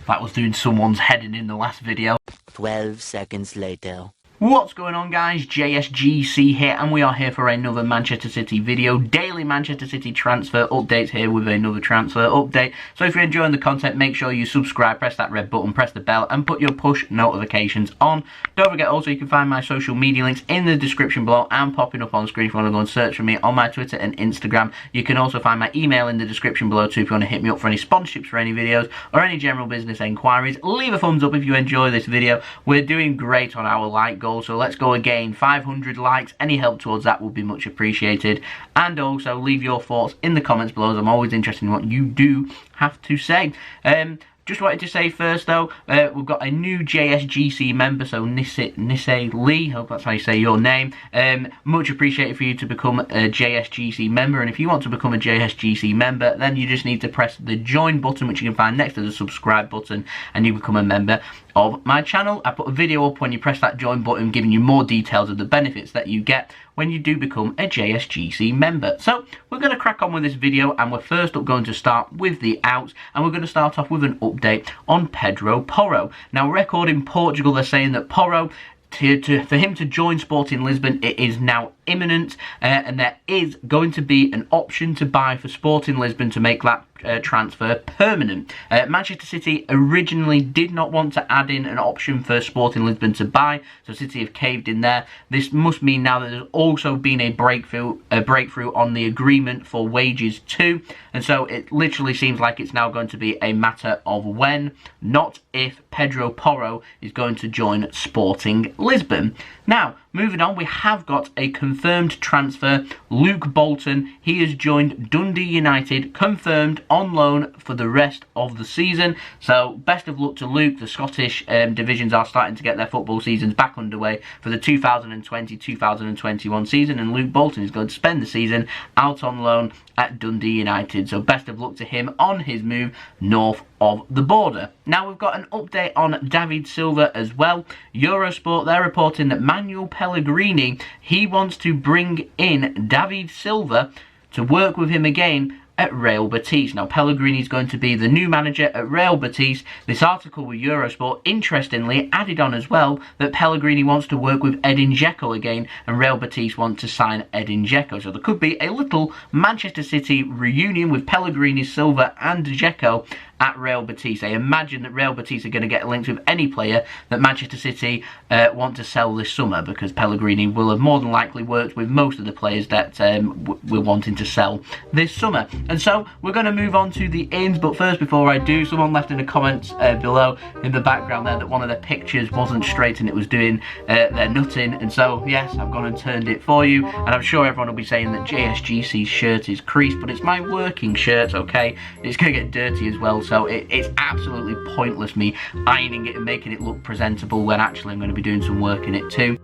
That was doing someone's heading in the last video. 12 seconds later. What's going on, guys? JSGC here, and we are here for another Manchester City video. Daily Manchester City transfer updates here with another transfer update. So if you're enjoying the content, make sure you subscribe, press that red button, press the bell, and put your push notifications on. Don't forget also you can find my social media links in the description below and popping up on screen if you want to go and search for me on my Twitter and Instagram. You can also find my email in the description below too if you want to hit me up for any sponsorships for any videos or any general business enquiries. Leave a thumbs up if you enjoy this video. We're doing great on our like goal. So let's go again, 500 likes. Any help towards that would be much appreciated. And also leave your thoughts in the comments below, as I'm always interested in what you do have to say. Just wanted to say first though, we've got a new JSGC member, so Nisse Lee, hope that's how you say your name. Much appreciated for you to become a JSGC member, and if you want to become a JSGC member, then you just need to press the join button, which you can find next to the subscribe button, and you become a member of my channel. I put a video up when you press that join button giving you more details of the benefits that you get when you do become a JSGC member. So we're going to crack on with this video, and we're first up going to start with the outs, and we're going to start off with an update on Pedro Porro. Now, record in Portugal, they're saying that Porro, for him to join Sporting Lisbon, it is now imminent, and there is going to be an option to buy for Sporting Lisbon to make that transfer permanent. Manchester City originally did not want to add in an option for Sporting Lisbon to buy, so City have caved in there. This must mean now that there's also been a breakthrough on the agreement for wages too, and so it literally seems like it's now going to be a matter of when, not if, Pedro Porro is going to join Sporting Lisbon. Now, moving on, we have got a confirmed transfer. Luke Bolton, he has joined Dundee United, confirmed on loan for the rest of the season. So, best of luck to Luke. The Scottish divisions are starting to get their football seasons back underway for the 2020-2021 season, and Luke Bolton is going to spend the season out on loan at Dundee United. So, best of luck to him on his move north of the border. Now, we've got an update on David Silva as well. Eurosport, they're reporting that Manuel Pellegrini, he wants to bring in David Silva to work with him again at Real Betis. Now, Pellegrini is going to be the new manager at Real Betis. This article with Eurosport, interestingly, added on as well that Pellegrini wants to work with Edin Dzeko again, and Real Betis want to sign Edin Dzeko. So there could be a little Manchester City reunion with Pellegrini, Silva and Dzeko at Real Betis. I imagine that Real Betis are going to get linked with any player that Manchester City want to sell this summer, because Pellegrini will have more than likely worked with most of the players that we're wanting to sell this summer. And so we're going to move on to the ins, but first, before I do, someone left in the comments below in the background there that one of the pictures wasn't straight and it was doing their nutting, and so yes, I've gone and turned it for you, and I'm sure everyone will be saying that JSGC's shirt is creased, but it's my working shirt, okay? It's going to get dirty as well, so it's absolutely pointless me ironing it and making it look presentable when actually I'm going to be doing some work in it too.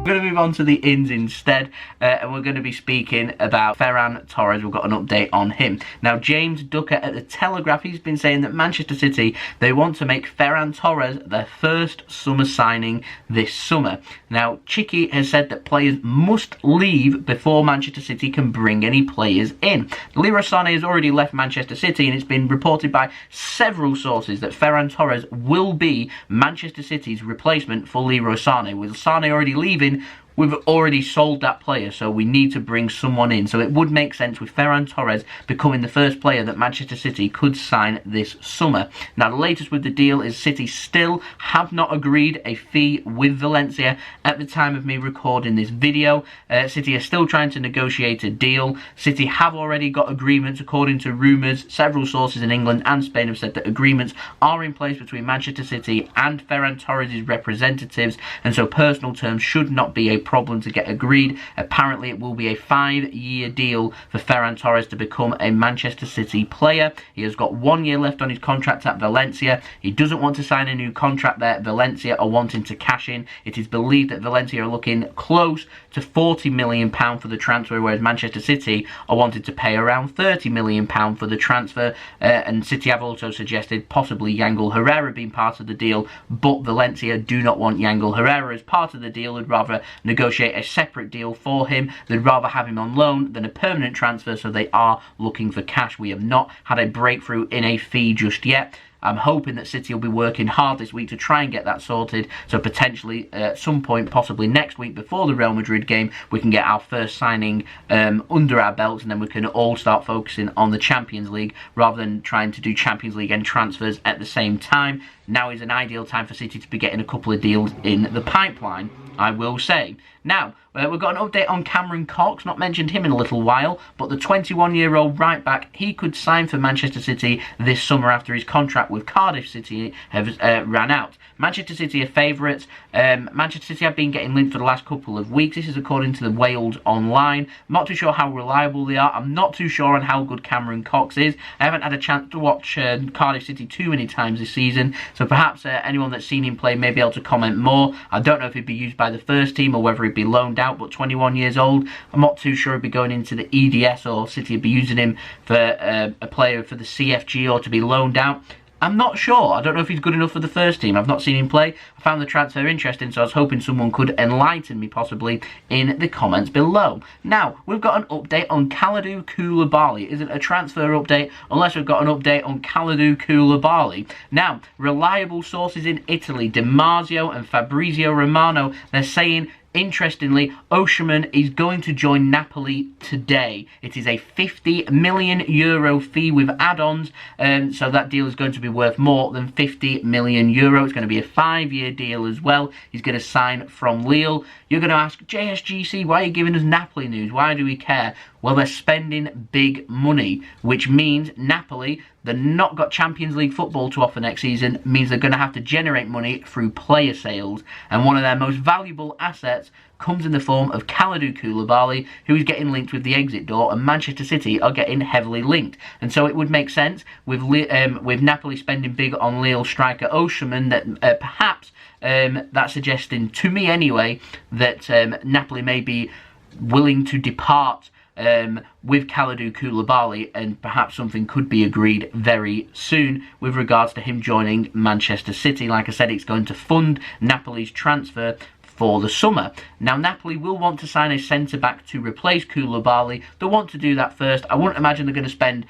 We're going to move on to the ins instead, and we're going to be speaking about Ferran Torres. We've got an update on him. Now, James Ducker at the Telegraph, he's been saying that Manchester City, they want to make Ferran Torres their first summer signing this summer. Now, Chicky has said that players must leave before Manchester City can bring any players in. Leroy Sané has already left Manchester City, and it's been reported by several sources that Ferran Torres will be Manchester City's replacement for Leroy Sané. With Sané already leaving, we've already sold that player, so we need to bring someone in. So it would make sense with Ferran Torres becoming the first player that Manchester City could sign this summer. Now, the latest with the deal is City still have not agreed a fee with Valencia at the time of me recording this video. City are still trying to negotiate a deal. City have already got agreements, according to rumours. Several sources in England and Spain have said that agreements are in place between Manchester City and Ferran Torres' representatives, and so personal terms should not be a problem to get agreed. Apparently, it will be a 5-year deal for Ferran Torres to become a Manchester City player. He has got 1 year left on his contract at Valencia. He doesn't want to sign a new contract there. Valencia are wanting to cash in. It is believed that Valencia are looking close to £40 million for the transfer, whereas Manchester City are wanting to pay around £30 million for the transfer, and City have also suggested possibly Yangel Herrera being part of the deal, but Valencia do not want Yangel Herrera as part of the deal. Would rather negotiate a separate deal for him. They'd rather have him on loan than a permanent transfer, so they are looking for cash. We have not had a breakthrough in a fee just yet. I'm hoping that City will be working hard this week to try and get that sorted, so potentially at some point, possibly next week before the Real Madrid game, we can get our first signing under our belts, and then we can all start focusing on the Champions League rather than trying to do Champions League and transfers at the same time. Now is an ideal time for City to be getting a couple of deals in the pipeline, I will say. Now, we've got an update on Cameron Coxe, not mentioned him in a little while, but the 21-year-old right-back, he could sign for Manchester City this summer after his contract with Cardiff City has ran out. Manchester City are favourites. Manchester City have been getting linked for the last couple of weeks. This is according to the Wales Online. I'm not too sure how reliable they are. I'm not too sure on how good Cameron Coxe is. I haven't had a chance to watch Cardiff City too many times this season, so perhaps anyone that's seen him play may be able to comment more. I don't know if he'd be used by the first team or whether he'd be loaned out, but 21 years old, I'm not too sure he'd be going into the EDS or City would be using him for a player for the CFG or to be loaned out. I'm not sure. I don't know if he's good enough for the first team. I've not seen him play. I found the transfer interesting, so I was hoping someone could enlighten me possibly in the comments below. Now, we've got an update on Kalidou Koulibaly. It isn't a transfer update unless we've got an update on Kalidou Koulibaly. Now, reliable sources in Italy, Marzio and Fabrizio Romano, they're saying, interestingly, Osimhen is going to join Napoli today. It is a €50 million fee with add-ons, so that deal is going to be worth more than €50 million. It's going to be a 5-year deal as well. He's going to sign from Lille. You're going to ask, JSGC, why are you giving us Napoli news? Why do we care? Well, they're spending big money, which means Napoli, they've not got Champions League football to offer next season, means they're going to have to generate money through player sales. And one of their most valuable assets comes in the form of Kalidou Koulibaly, who is getting linked with the exit door, and Manchester City are getting heavily linked. And so it would make sense with Napoli spending big on Lille striker Osimhen that perhaps that's suggesting to me anyway that Napoli may be willing to depart with Kalidou Koulibaly, and perhaps something could be agreed very soon with regards to him joining Manchester City. Like I said, it's going to fund Napoli's transfer for the summer. Now, Napoli will want to sign a centre-back to replace Koulibaly. They'll want to do that first. I wouldn't imagine they're going to spend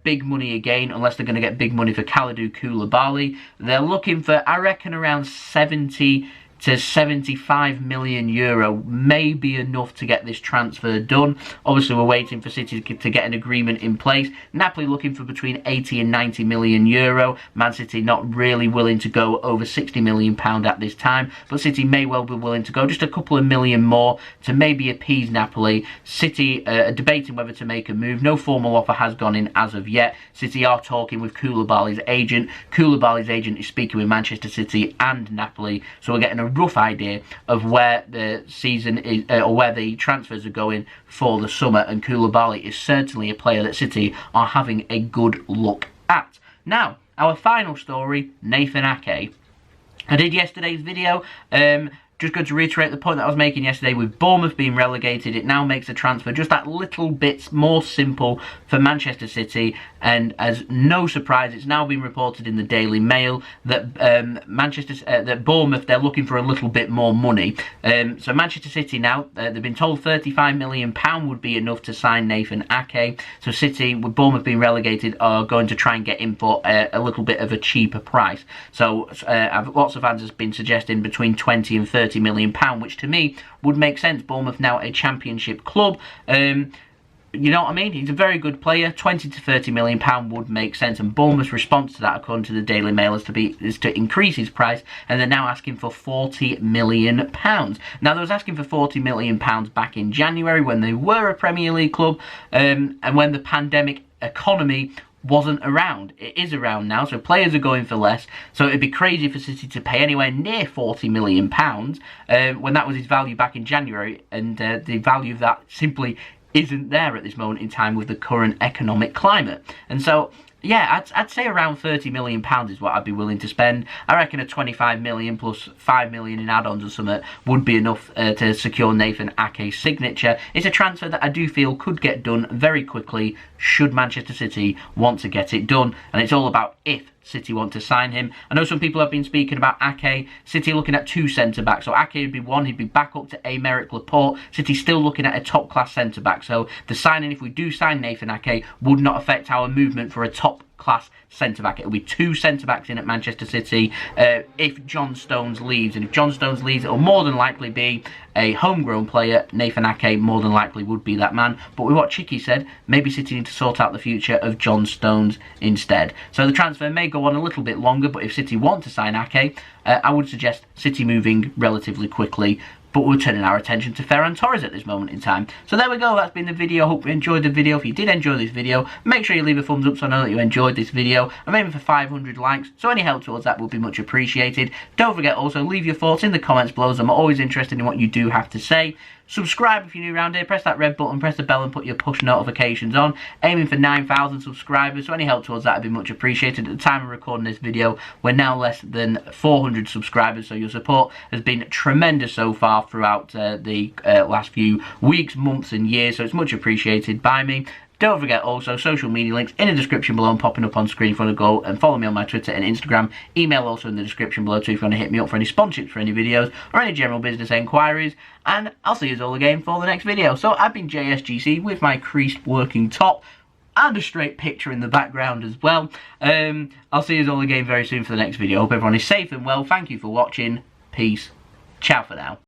big money again unless they're going to get big money for Kalidou Koulibaly. They're looking for, I reckon, around 70 to €75 million may be enough to get this transfer done. Obviously, we're waiting for City to get an agreement in place. Napoli looking for between 80 and €90 million. Man City not really willing to go over £60 million at this time, but City may well be willing to go just a couple of million more to maybe appease Napoli. City are debating whether to make a move. No formal offer has gone in as of yet. City are talking with Koulibaly's agent. Koulibaly's agent is speaking with Manchester City and Napoli, so we're getting a rough idea of where the season is, or where the transfers are going for the summer, and Koulibaly is certainly a player that City are having a good look at. Now, our final story, Nathan Ake. I did yesterday's video, just going to reiterate the point that I was making yesterday with Bournemouth being relegated. It now makes the transfer just that little bit more simple for Manchester City, and as no surprise, it's now been reported in the Daily Mail that that Bournemouth, they're looking for a little bit more money. So Manchester City now, they've been told £35 million would be enough to sign Nathan Ake. So City, with Bournemouth being relegated, are going to try and get him for a little bit of a cheaper price. So lots of fans have been suggesting between 20 and 30 £30 million, which to me would make sense. Bournemouth now a championship club. You know what I mean? He's a very good player. 20 to £30 million would make sense, and Bournemouth's response to that, according to the Daily Mail, is to increase his price, and they're now asking for £40 million. Now, they was asking for £40 million back in January when they were a Premier League club, and when the pandemic economy wasn't around. It is around now, so players are going for less, so it'd be crazy for City to pay anywhere near £40 million when that was his value back in January, and the value of that simply isn't there at this moment in time with the current economic climate. And so, yeah, I'd say around £30 million is what I'd be willing to spend. I reckon a 25 million plus 5 million in add-ons or something would be enough to secure Nathan Ake's signature. It's a transfer that I do feel could get done very quickly should Manchester City want to get it done. And it's all about if City want to sign him. I know some people have been speaking about Ake. City looking at 2 centre-backs. So Ake would be one. He'd be back up to Aymeric Laporte. City still looking at a top-class centre-back. So the signing, if we do sign Nathan Ake, would not affect our movement for a top-class centre-back. It'll be 2 centre-backs in at Manchester City if John Stones leaves. And if John Stones leaves, it'll more than likely be a homegrown player. Nathan Ake more than likely would be that man. But with what Chicky said, maybe City need to sort out the future of John Stones instead. So the transfer may go on a little bit longer, but if City want to sign Ake, I would suggest City moving relatively quickly. But we're turning our attention to Ferran Torres at this moment in time. So there we go, that's been the video. Hope you enjoyed the video. If you did enjoy this video, make sure you leave a thumbs up so I know that you enjoyed this video. I'm aiming for 500 likes, so any help towards that would be much appreciated. Don't forget also, leave your thoughts in the comments below, as I'm always interested in what you do have to say. Subscribe if you're new around here, press that red button, press the bell and put your push notifications on. Aiming for 9,000 subscribers, so any help towards that would be much appreciated. At the time of recording this video, we're now less than 400 subscribers, so your support has been tremendous so far throughout the last few weeks, months and years, so it's much appreciated by me. Don't forget also, social media links in the description below and popping up on screen if you want to go and follow me on my Twitter and Instagram. Email also in the description below too if you want to hit me up for any sponsorships for any videos or any general business enquiries. And I'll see you all again for the next video. So I've been JSGC with my creased working top and a straight picture in the background as well. I'll see you all again very soon for the next video. Hope everyone is safe and well. Thank you for watching. Peace. Ciao for now.